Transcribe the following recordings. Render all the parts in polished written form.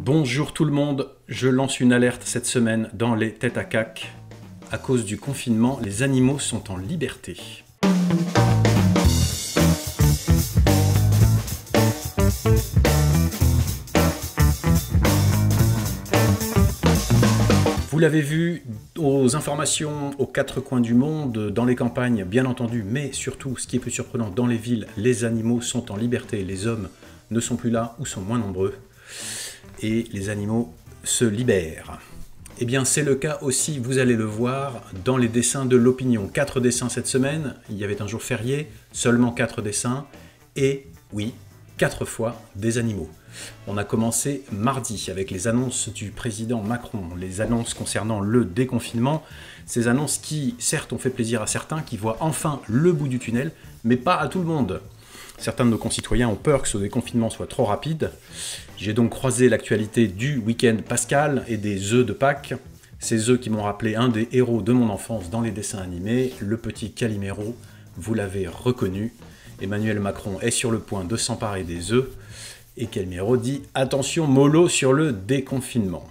Bonjour tout le monde, je lance une alerte cette semaine dans les têtes à cac. À cause du confinement, les animaux sont en liberté. Vous l'avez vu aux informations aux quatre coins du monde, dans les campagnes bien entendu, mais surtout, ce qui est plus surprenant, dans les villes, les animaux sont en liberté, les hommes ne sont plus là ou sont moins nombreux, et les animaux se libèrent. Eh bien c'est le cas aussi, vous allez le voir, dans les dessins de l'opinion. 4 dessins cette semaine, il y avait un jour férié, seulement 4 dessins, et oui, 4 fois des animaux. On a commencé mardi avec les annonces du président Macron, les annonces concernant le déconfinement, ces annonces qui certes ont fait plaisir à certains, qui voient enfin le bout du tunnel, mais pas à tout le monde. Certains de nos concitoyens ont peur que ce déconfinement soit trop rapide. J'ai donc croisé l'actualité du week-end pascal et des œufs de Pâques, ces œufs qui m'ont rappelé un des héros de mon enfance dans les dessins animés, le petit Calimero, vous l'avez reconnu. Emmanuel Macron est sur le point de s'emparer des œufs, et Calimero dit « Attention mollo sur le déconfinement ».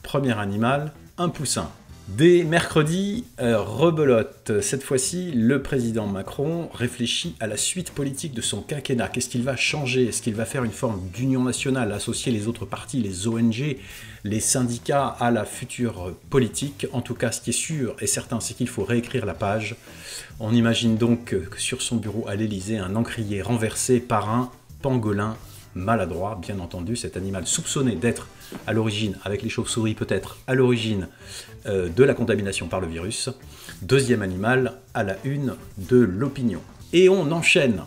Premier animal, un poussin. Dès mercredi, rebelote. Cette fois-ci, le président Macron réfléchit à la suite politique de son quinquennat. Qu'est-ce qu'il va changer? Est-ce qu'il va faire une forme d'union nationale, associer les autres partis, les ONG, les syndicats à la future politique? En tout cas, ce qui est sûr et certain, c'est qu'il faut réécrire la page. On imagine donc que sur son bureau à l'Élysée, un encrier renversé par un pangolin maladroit, bien entendu, cet animal soupçonné d'être à l'origine, avec les chauves-souris peut-être, à l'origine de la contamination par le virus. Deuxième animal à la une de l'opinion. Et on enchaîne.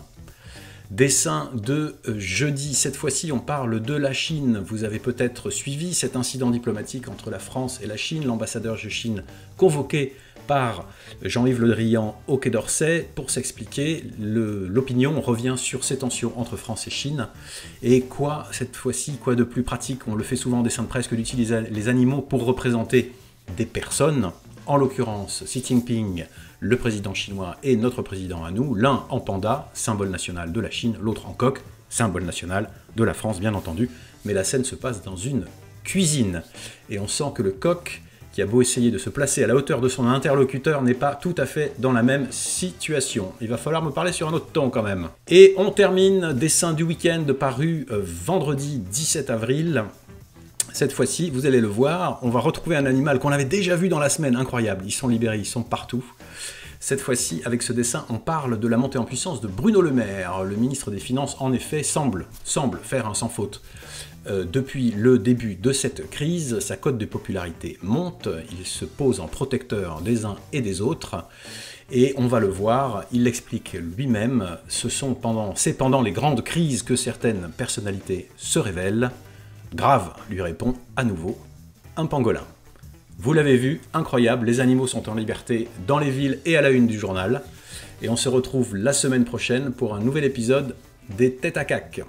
Dessin de jeudi, cette fois-ci on parle de la Chine. Vous avez peut-être suivi cet incident diplomatique entre la France et la Chine, l'ambassadeur de Chine convoqué par Jean-Yves Le Drian au Quai d'Orsay pour s'expliquer. L'opinion revient sur ces tensions entre France et Chine. Et quoi, cette fois-ci, quoi de plus pratique? On le fait souvent en dessin de presse que d'utiliser les animaux pour représenter des personnes. En l'occurrence, Xi Jinping, le président chinois, et notre président à nous, l'un en panda, symbole national de la Chine, l'autre en coq, symbole national de la France, bien entendu. Mais la scène se passe dans une cuisine. Et on sent que le coq, qui a beau essayer de se placer à la hauteur de son interlocuteur, n'est pas tout à fait dans la même situation. Il va falloir me parler sur un autre ton quand même. Et on termine, dessin du week-end paru vendredi 17 avril. Cette fois-ci, vous allez le voir, on va retrouver un animal qu'on avait déjà vu dans la semaine, incroyable. Ils sont libérés, ils sont partout. Cette fois-ci, avec ce dessin, on parle de la montée en puissance de Bruno Le Maire. Le ministre des Finances, en effet, semble faire un sans faute. Depuis le début de cette crise, sa cote de popularité monte, il se pose en protecteur des uns et des autres, et on va le voir, il l'explique lui-même, c'est pendant les grandes crises que certaines personnalités se révèlent. Grave, lui répond à nouveau un pangolin. Vous l'avez vu, incroyable, les animaux sont en liberté dans les villes et à la une du journal, et on se retrouve la semaine prochaine pour un nouvel épisode des Têtes à cac.